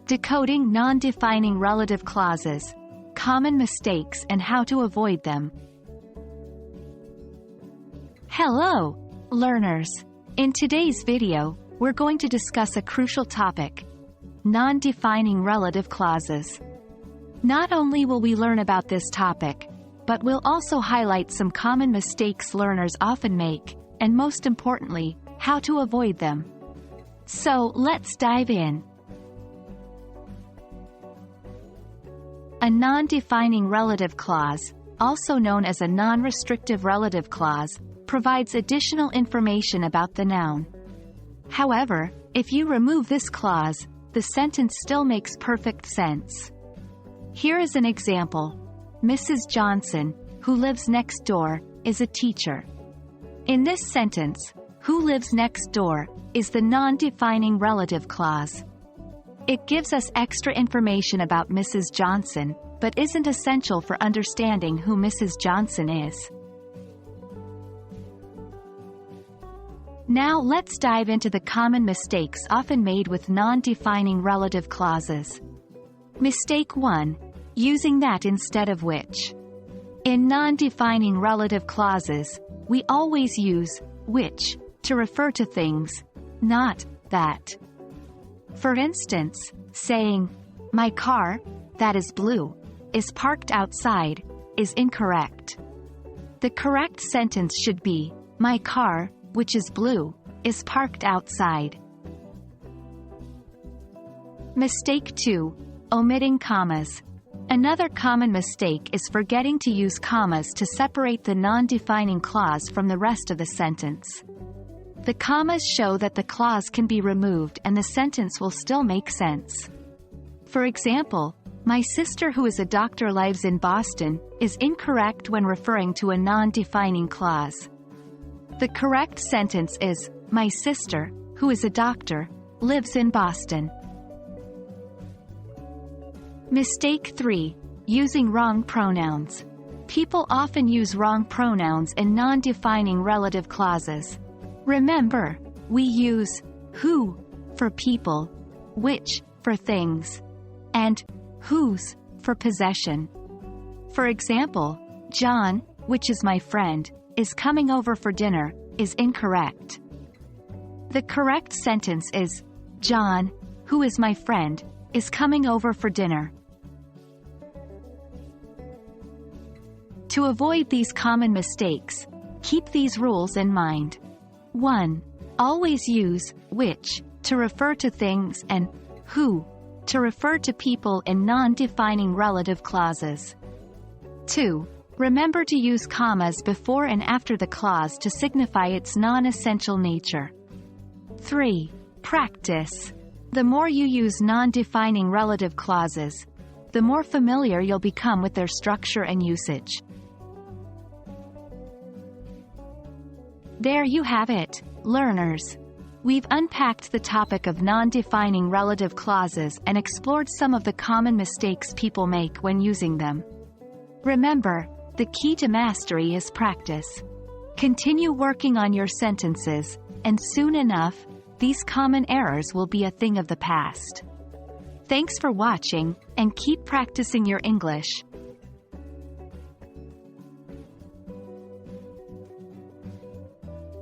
Decoding non-defining relative clauses, common mistakes and how to avoid them. Hello, learners. In today's video, we're going to discuss a crucial topic: non-defining relative clauses. Not only will we learn about this topic, but we'll also highlight some common mistakes learners often make, and most importantly, how to avoid them. So, let's dive in. A non-defining relative clause, also known as a non-restrictive relative clause, provides additional information about the noun. However, if you remove this clause, the sentence still makes perfect sense. Here is an example. Mrs. Johnson, who lives next door, is a teacher. In this sentence, who lives next door is the non-defining relative clause. It gives us extra information about Mrs. Johnson, but isn't essential for understanding who Mrs. Johnson is. Now let's dive into the common mistakes often made with non-defining relative clauses. Mistake 1. Using that instead of which. In non-defining relative clauses, we always use which to refer to things, not that. For instance, saying, "My car, that is blue, is parked outside," is incorrect. The correct sentence should be, "My car, which is blue, is parked outside." Mistake 2. Omitting commas. Another common mistake is forgetting to use commas to separate the non-defining clause from the rest of the sentence. The commas show that the clause can be removed and the sentence will still make sense. For example, "My sister who is a doctor lives in Boston" is incorrect when referring to a non-defining clause. The correct sentence is, "My sister, who is a doctor, lives in Boston." Mistake 3. Using wrong pronouns. People often use wrong pronouns in non-defining relative clauses. Remember, we use who for people, which for things, and whose for possession. For example, "John, which is my friend, is coming over for dinner," is incorrect. The correct sentence is, "John, who is my friend, is coming over for dinner." To avoid these common mistakes, keep these rules in mind. 1. Always use which to refer to things and who to refer to people in non-defining relative clauses. 2. Remember to use commas before and after the clause to signify its non-essential nature. 3. Practice. The more you use non-defining relative clauses, the more familiar you'll become with their structure and usage. There you have it, learners. We've unpacked the topic of non-defining relative clauses and explored some of the common mistakes people make when using them. Remember, the key to mastery is practice. Continue working on your sentences, and soon enough, these common errors will be a thing of the past. Thanks for watching, and keep practicing your English.